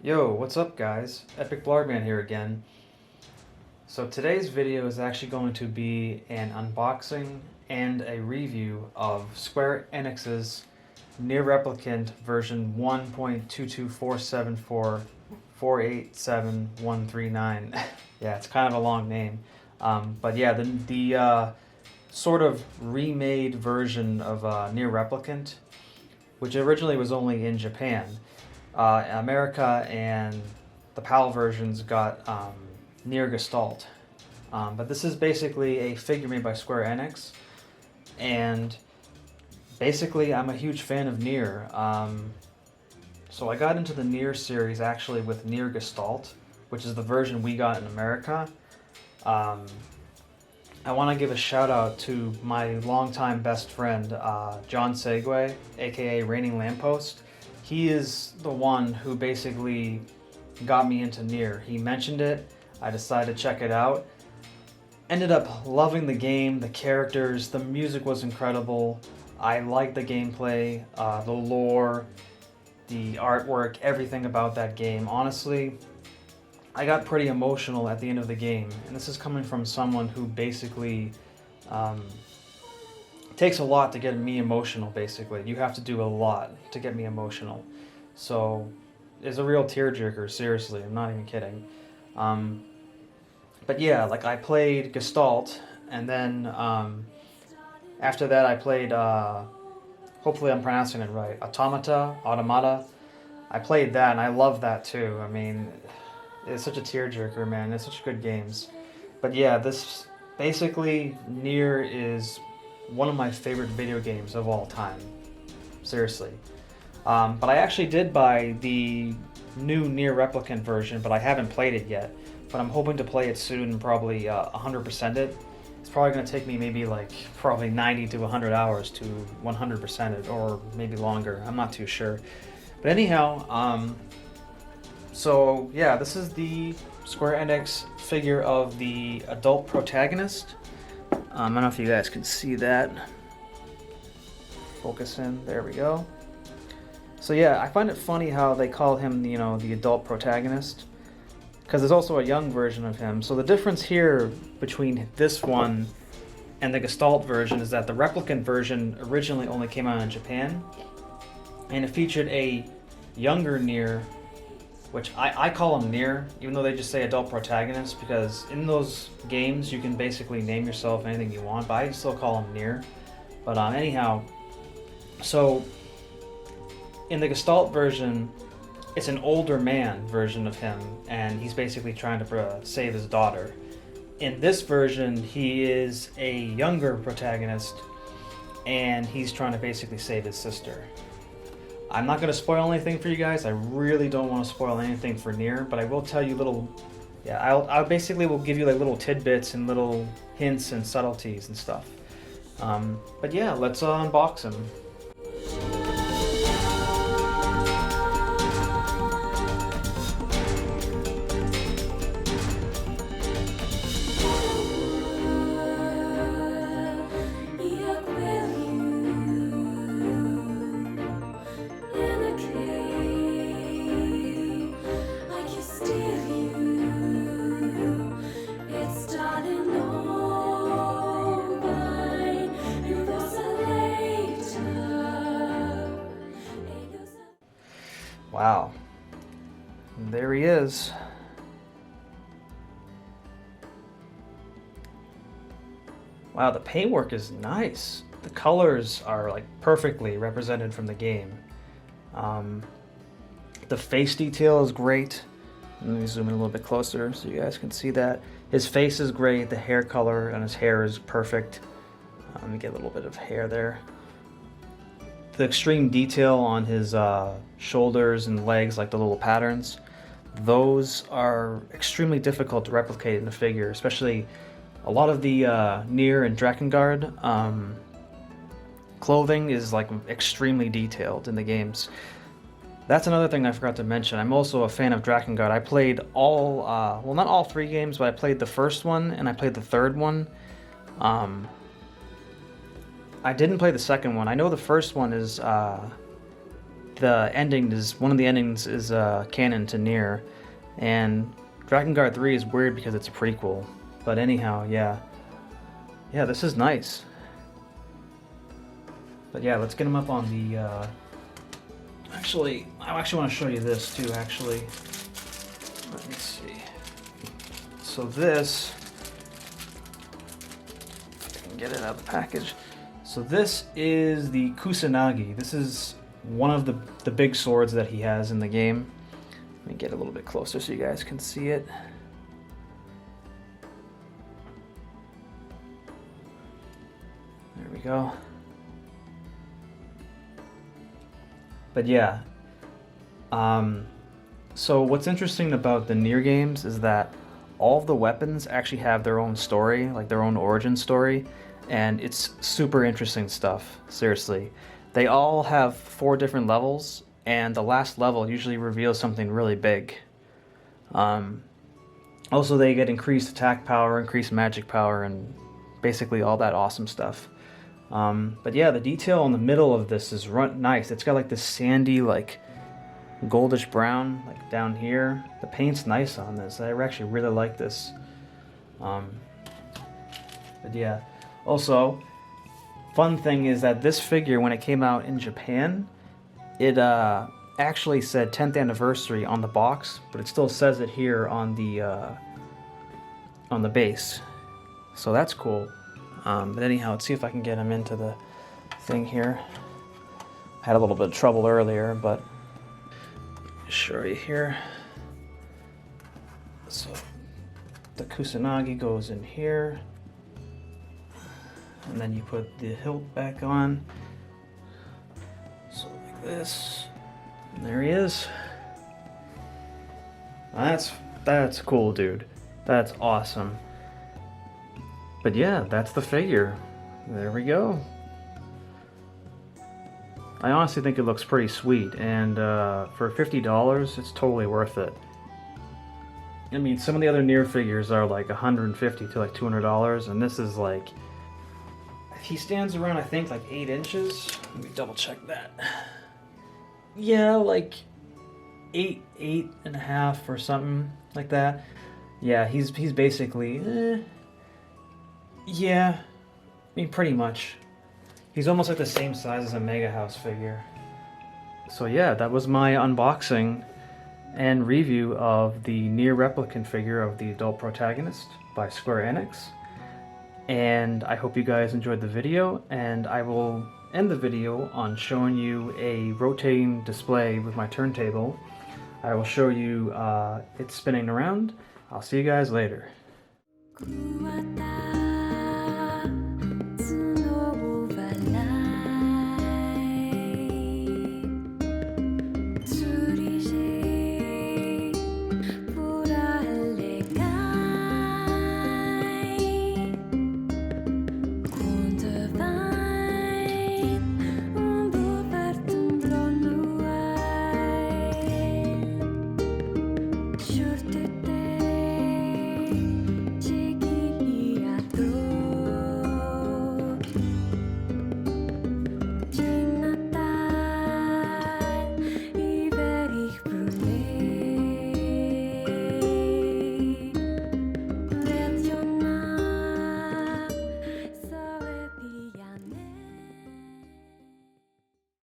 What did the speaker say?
Yo, what's up guys? Epic Blargman here again. So today's video is actually going to be an unboxing and a review of Square Enix's Nier Replicant version 1.22474487139. Yeah, it's kind of a long name. But yeah, the sort of remade version of Nier Replicant, which originally was only in Japan. America and the PAL versions got Nier Gestalt. But this is basically a figure made by Square Enix. And basically, I'm a huge fan of Nier. So I got into the Nier series actually with Nier Gestalt, which is the version we got in America. I want to give a shout out to my longtime best friend, John Segway, aka Reigning Lamppost. He is the one who basically got me into Nier. He mentioned it, I decided to check it out. Ended up loving the game, the characters, the music was incredible. I liked the gameplay, the lore, the artwork, everything about that game. Honestly, I got pretty emotional at the end of the game. And this is coming from someone who basically takes a lot to get me emotional, basically. You have to do a lot to get me emotional. So, it's a real tearjerker, seriously, I'm not even kidding. But yeah, like I played Gestalt, and then after that I played, hopefully I'm pronouncing it right, Automata. I played that, and I love that too. I mean, it's such a tearjerker, man. It's such good games. But yeah, this, basically, Nier is one of my favorite video games of all time. Seriously. But I actually did buy the new Nier Replicant version, but I haven't played it yet. But I'm hoping to play it soon and probably 100% it. It's probably going to take me maybe like probably 90 to 100 hours to 100% it, or maybe longer. I'm not too sure. But anyhow, so yeah, this is the Square Enix figure of the adult protagonist. I don't know if you guys can see that. Focus in, there we go. So yeah, I find it funny how they call him, the adult protagonist, because there's also a young version of him. So the difference here between this one and the Gestalt version is that the Replicant version originally only came out in Japan, and it featured a younger Nier, which I call him Nier, even though they just say adult protagonist, because in those games you can basically name yourself anything you want, but I still call him Nier. But anyhow, so in the Gestalt version, it's an older man version of him, and he's basically trying to save his daughter. In this version, he is a younger protagonist, and he's trying to basically save his sister. I'm not going to spoil anything for you guys. I really don't want to spoil anything for Nier, but I will tell you I basically will give you like little tidbits and little hints and subtleties and stuff. But yeah, let's unbox him. Wow. There he is. Wow, the paintwork is nice. The colors are like perfectly represented from the game. The face detail is great. Let me zoom in a little bit closer so you guys can see that. His face is great, the hair color on his hair is perfect. Let me get a little bit of hair there. The extreme detail on his shoulders and legs, like the little patterns, those are extremely difficult to replicate in a figure, especially a lot of the Nier and Drakengard clothing is like extremely detailed in the games. That's another thing I forgot to mention. I'm also a fan of Drakengard. I played all, well, not all 3 games, but I played the first one and I played the third one. I didn't play the second one. I know the first one is the ending is, one of the endings is canon to Nier, and Drakengard 3 is weird because it's a prequel. But anyhow, yeah, this is nice. But yeah, let's get him up on the. Actually, I actually want to show you this too. Actually, let me see. So this, if I can get it out of the package. So this is the Kusanagi. This is one of the big swords that he has in the game. Let me get a little bit closer so you guys can see it. There we go. But yeah, so what's interesting about the Nier games is that all of the weapons actually have their own story, like their own origin story, and it's super interesting stuff, seriously. They all have 4 different levels, and the last level usually reveals something really big. Also, they get increased attack power, increased magic power, and basically all that awesome stuff. But yeah, the detail in the middle of this is nice. It's got like this sandy, like goldish brown, like down here. The paint's nice on this. I actually really like this. But yeah, also, fun thing is that this figure, when it came out in Japan, it actually said 10th anniversary on the box, but it still says it here on the base. So that's cool. But anyhow, let's see if I can get him into the thing here. I had a little bit of trouble earlier, but I'll show you here. So the Kusanagi goes in here, and then you put the hilt back on. So like this, and there he is. That's cool, dude. That's awesome. But yeah, that's the figure. There we go. I honestly think it looks pretty sweet, and for $50, it's totally worth it. I mean, some of the other Nier figures are like $150 to like $200, and this is like, he stands around, I think, like 8 inches. Let me double check that. Yeah, like 8.5 or something like that. Yeah, he's basically, yeah, I mean, pretty much. He's almost like the same size as a Mega House figure. So yeah, that was my unboxing and review of the Nier Replicant figure of the adult protagonist by Square Enix. And I hope you guys enjoyed the video, and I will end the video on showing you a rotating display with my turntable. I will show you it spinning around. I'll see you guys later.